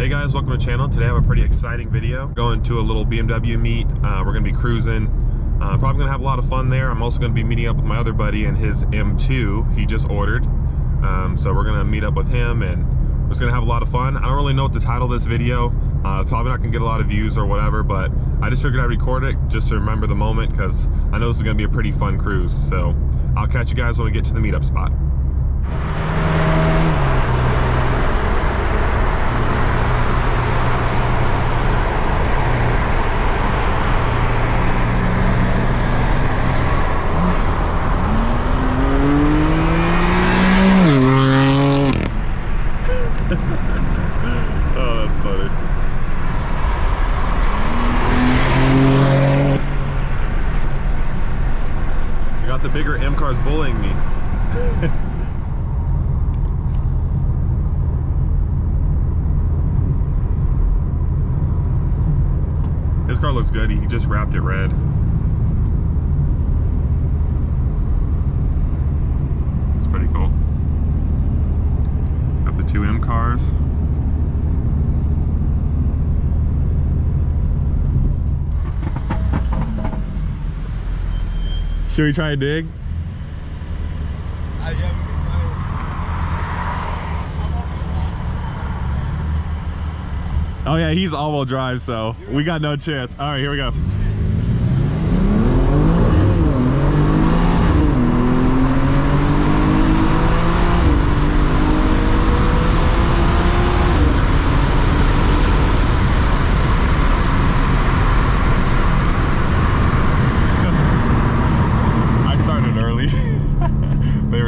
Hey guys, welcome to the channel. Today I have a pretty exciting video. Going to a little BMW meet. We're gonna be cruising. Probably gonna have a lot of fun there. I'm also gonna be meeting up with my other buddy and his M2 he just ordered. So we're gonna meet up with him and we're just gonna have a lot of fun. I don't really know what to title this video. Probably not gonna get a lot of views or whatever, but I just figured I'd record it just to remember the moment because I know this is gonna be a pretty fun cruise. So I'll catch you guys when we get to the meetup spot. The bigger M car's bullying me. His car looks good. He just wrapped it red. It's pretty cool. Got the two M cars. Should we try a dig? Oh yeah, he's all-wheel drive, so we got no chance. All right, here we go.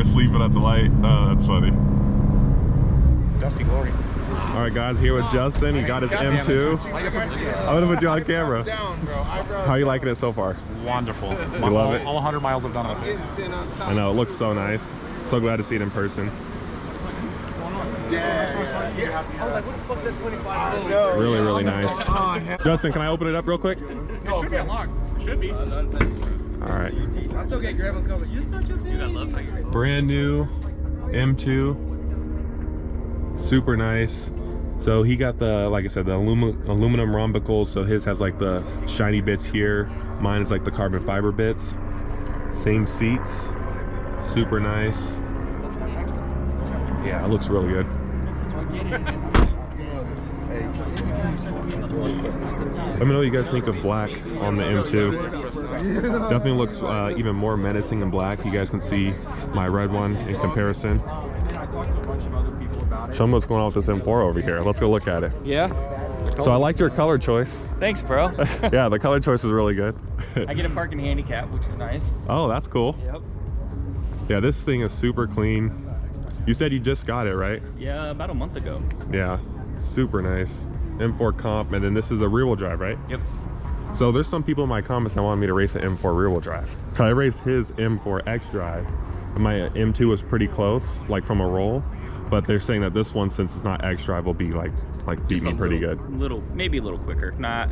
Sleeping at the light. Oh, that's funny. Dusty glory. All right, guys, here with Justin. He got his M2. I'm gonna put you on camera. How are you liking it so far? Wonderful. You love it? All 100 miles I've done with it. I know, it looks so nice. So glad to see it in person. What's going on? Yeah. I was like, what the fuck's that 25? Really, really nice. Justin, can I open it up real quick? It should be unlocked. It should be. All right. I still get grandma's comment. You're such a baby. I love how you're Brand new M2. Super nice. So he got the, like I said, the aluminum rhombical. So his has like the shiny bits here. Mine is like the carbon fiber bits. Same seats. Super nice. Yeah, it looks really good. Let me know what you guys think of black on the M2. Definitely looks even more menacing in black. You guys can see my red one in comparison. Show me what's going on with this M4 over here. Let's go look at it. Yeah? So I like your color choice. Thanks, bro. Yeah, the color choice is really good. I get a parking handicap, which is nice. Oh, that's cool. Yep. Yeah, this thing is super clean. You said you just got it, right? Yeah, about a month ago. Yeah, super nice. M4 comp, and then this is the rear wheel drive, right? Yep. So there's some people in my comments that wanted me to race an M4 rear wheel drive. I raced his M4 X drive, and my M2 was pretty close, like from a roll. But they're saying that this one, since it's not X drive, will be like beat me pretty good. Maybe a little quicker. Not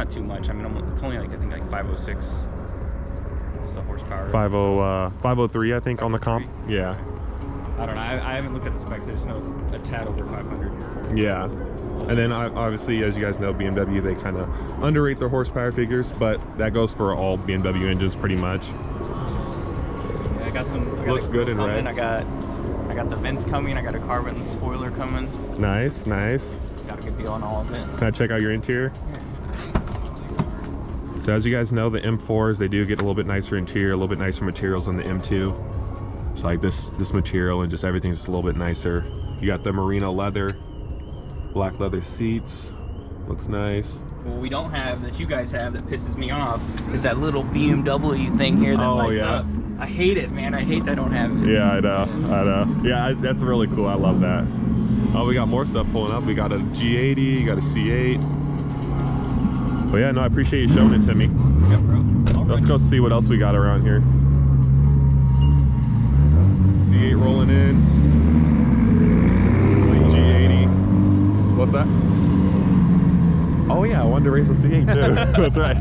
too much. I mean, it's only like I think like 506. So horsepower. 503, I think, on the comp. Yeah. I don't know. I haven't looked at the specs. I just know it's a tad over 500. Yeah. And then obviously, as you guys know, BMW, they kind of underrate their horsepower figures, but that goes for all BMW engines pretty much. Yeah, I got some. Looks good in red. I got the vents coming. I got a carbon spoiler coming. Nice, nice. Got a good deal on all of it. Can I check out your interior? So as you guys know, the M4s, they do get a little bit nicer interior, a little bit nicer materials than the M2. So like this material and just everything's just a little bit nicer. You got the merino leather, black leather seats. Looks nice. What we don't have that you guys have that pisses me off is that little BMW thing here that lights up. I hate it, man. I hate that I don't have it. Yeah, I know. Yeah, that's really cool. I love that. Oh, we got more stuff pulling up. We got a G80, you got a C8. But yeah, no, I appreciate you showing it to me. Yeah, bro. Let's go see what else we got around here. C8 rolling in. G80. What's that? Oh yeah, I wanted to race a C8 too. That's right.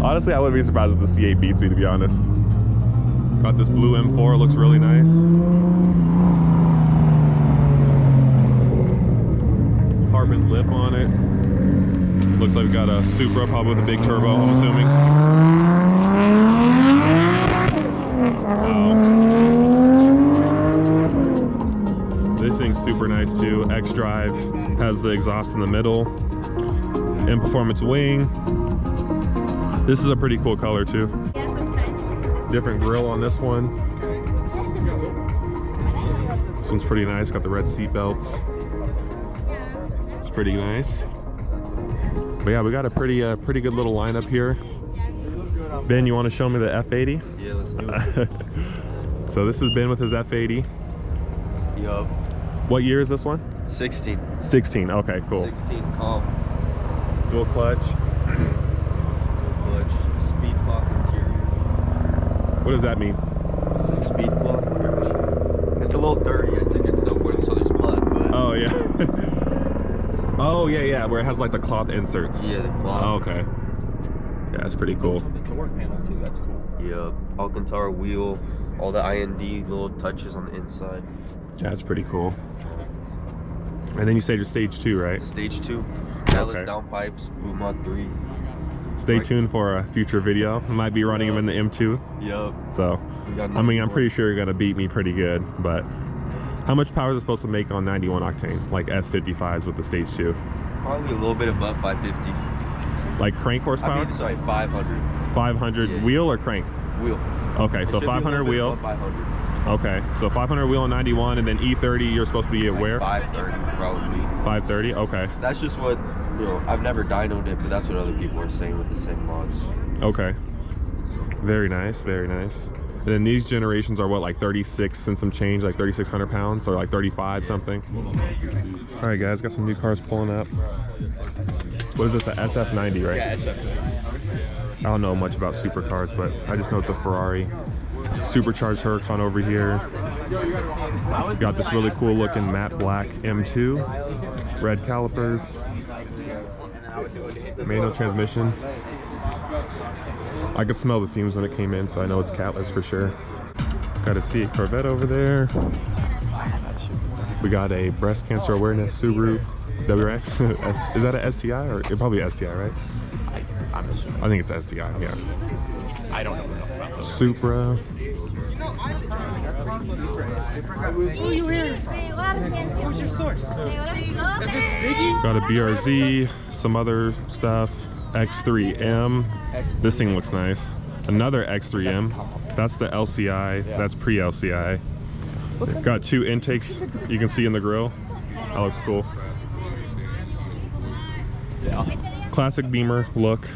Honestly, I wouldn't be surprised if the C8 beats me, to be honest. Got this blue M4, looks really nice. carbon lip on it. Looks like we got a Supra, probably with a big turbo, I'm assuming. This thing's super nice too. X drive, has the exhaust in the middle. In performance wing. This is a pretty cool color too. Different grille on this one. This one's pretty nice. Got the red seat belts. It's pretty nice. But yeah, we got a pretty good little lineup here. Ben, you want to show me the F80? Yeah, let's do it. So this is Ben with his F80. Yup. What year is this one? 16. 16. Okay, cool. 16 calm. Dual clutch. Clutch. Speed clock interior. What does that mean? So speed clock. It's a little dirty. I think it's snowboarding, so there's mud. But Oh yeah. Oh yeah, where it has like the cloth inserts. yeah, the clock. Oh, okay. Yeah, it's pretty cool. The door panel too. That's cool. Yeah, Alcantara wheel. All the IND little touches on the inside. Yeah, it's pretty cool. And then you say you're stage 2, right? Stage 2. Dallas Okay. downpipes. Boot mod 3. Stay tuned for a future video. I might be running them in the M2. Yup. So, I mean, I'm pretty sure you're gonna beat me pretty good, but how much power is it supposed to make on 91 octane? Like S55s with the stage 2? Probably a little bit above 550. Like crank horsepower? I mean, sorry, 500. 500 Yeah. wheel or crank? Wheel. Okay, so It should be a 500 little bit wheel. above 500. Okay, so 500 wheel on 91, and then E30 you're supposed to be at Like where? 530 probably. 530, okay. That's just what, you know, I've never dynoed it, but that's what other people are saying with the same mods. Okay. Very nice, very nice. And then these generations are what, like 36 and some change, like 3,600 pounds, or like 35 something. All right, guys, got some new cars pulling up. What is this, a SF90, right? Yeah, SF90. I don't know much about supercars, but I just know it's a Ferrari. Supercharged Huracan over here. Got this really cool looking matte black M2. Red calipers. Manual transmission. I could smell the fumes when it came in, so I know it's catless for sure. Got a C Corvette over there. We got a breast cancer awareness Subaru WRX. Is that a STI or it probably STI, right? I'm assuming. I think it's STI. Yeah. I don't know enough about those. Supra. Who you hearing from? Who's your source? If it's digging. Got a BRZ, some other stuff. X3M. This thing looks nice. Another X3M. That's the LCI. That's pre-LCI. Got 2 intakes you can see in the grill. That looks cool. Yeah. Classic Beamer look.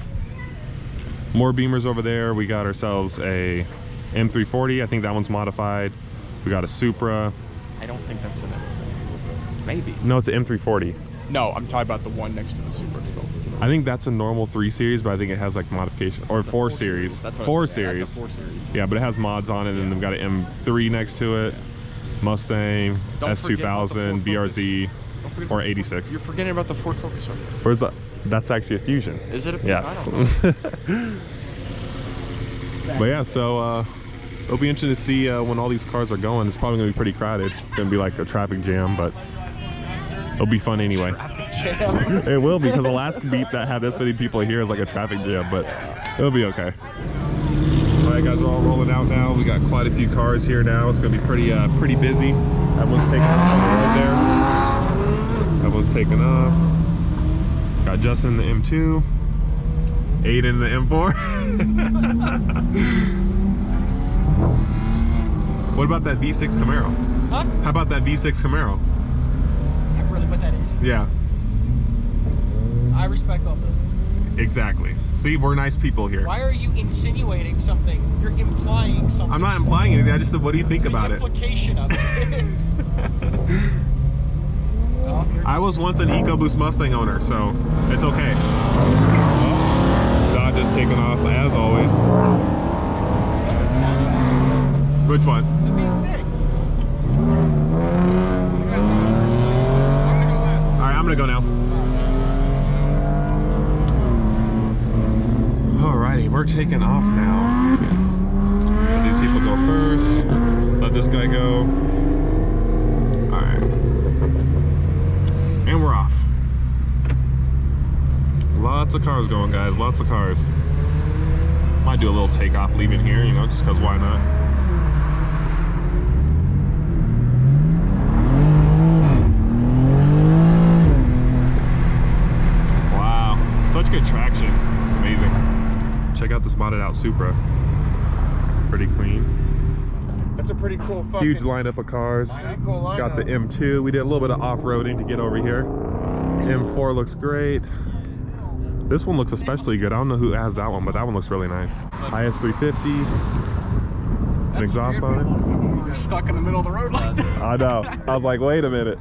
More Beamers over there. We got ourselves a M340. I think that one's modified. We got a Supra. I don't think that's an M. Maybe. No, it's an M340. No, I'm talking about the one next to the Super. I think that's a normal 3 Series, but I think it has like modification or 4 Series. That's what 4 I'm saying. Series. That's a 4 Series. Yeah, but it has mods on it, and they've got an M3 next to it. Mustang, Don't forget about the S2000, Ford BRZ, Don't forget or about- 86. You're forgetting about the Ford Focus over there. Where's that? That's actually a Fusion. Is it a Fusion? Yes. I don't know. But yeah, so it'll be interesting to see when all these cars are going. It's probably gonna be pretty crowded. It's gonna be like a traffic jam, but it'll be fun anyway. It will, because the last meet that had this many people here is like a traffic jam, but it'll be okay. All right, guys, we're all rolling out now. We got quite a few cars here now. It's gonna be pretty busy. Everyone's taking off on the road there. Everyone's taking off. Got Justin in the M2. Aiden in the M4. What about that V6 Camaro? Huh? How about that V6 Camaro? Is that really what that is? Yeah, I respect all those. exactly. See, we're nice people here. Why are you insinuating something? You're implying something. I'm not implying anything. I just said, what do you think It's about the it? implication of it. Oh, here it I is. was once an EcoBoost Mustang owner, so it's okay. Oh, Dodge is taking off as always. Doesn't sound bad. Which one? The V6. All right, I'm gonna go now. Alrighty, we're taking off now. Let these people go first. Let this guy go. Alright. And we're off. Lots of cars going, guys. Lots of cars. Might do a little takeoff leaving here, you know, just because why not? Wow, such good traction. It's amazing. Check out this modded out Supra. Pretty clean. That's a pretty cool fucking... Huge lineup of cars. Cool lineup. Got the M2. We did a little bit of off-roading to get over here. M4 looks great. This one looks especially good. I don't know who has that one, but that one looks really nice. IS350. An exhaust on it. You're stuck in the middle of the road like that. I know. I was like, wait a minute.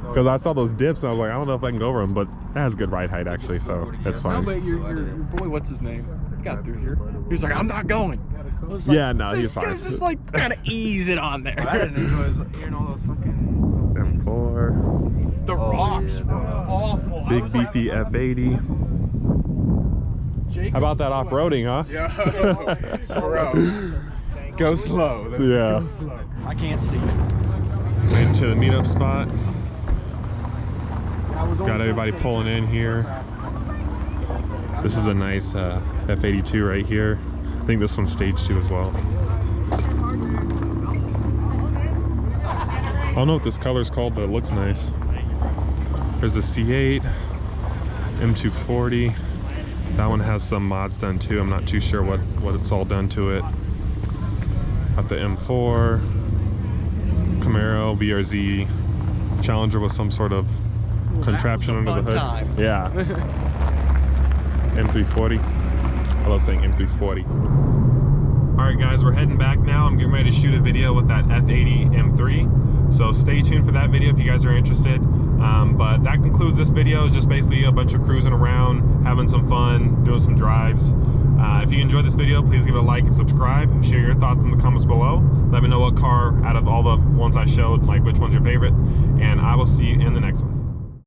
Because I saw those dips and I was like, I don't know if I can go over them, but it has good ride height actually, so it's No, fine. but your boy, what's his name? He got through here. He was like, I'm not going. I was like, Yeah, no, he's fine. Just like kind of ease it on there. I didn't enjoy hearing all those fucking... M4. The rocks were awful. Big beefy F80. How about that off-roading, huh? Yeah. Bro. Go slow. Yeah. I can't see. Into the meetup spot. Got everybody pulling in here. This is a nice F82 right here. I think this one's stage 2 as well. I don't know what this color's called, but it looks nice. There's the C8, M240. That one has some mods done too. I'm not too sure what it's all done to it. Got the M4, Camaro, BRZ, Challenger with some sort of contraption under the hood. Time. Yeah. M340. I love saying M340. All right, guys, we're heading back now. I'm getting ready to shoot a video with that F80 M3. So stay tuned for that video if you guys are interested. But that concludes this video. It's just basically a bunch of cruising around, having some fun, doing some drives. If you enjoyed this video, please give it a like and subscribe. Share your thoughts in the comments below. Let me know what car out of all the ones I showed, like which one's your favorite. And I will see you in the next one.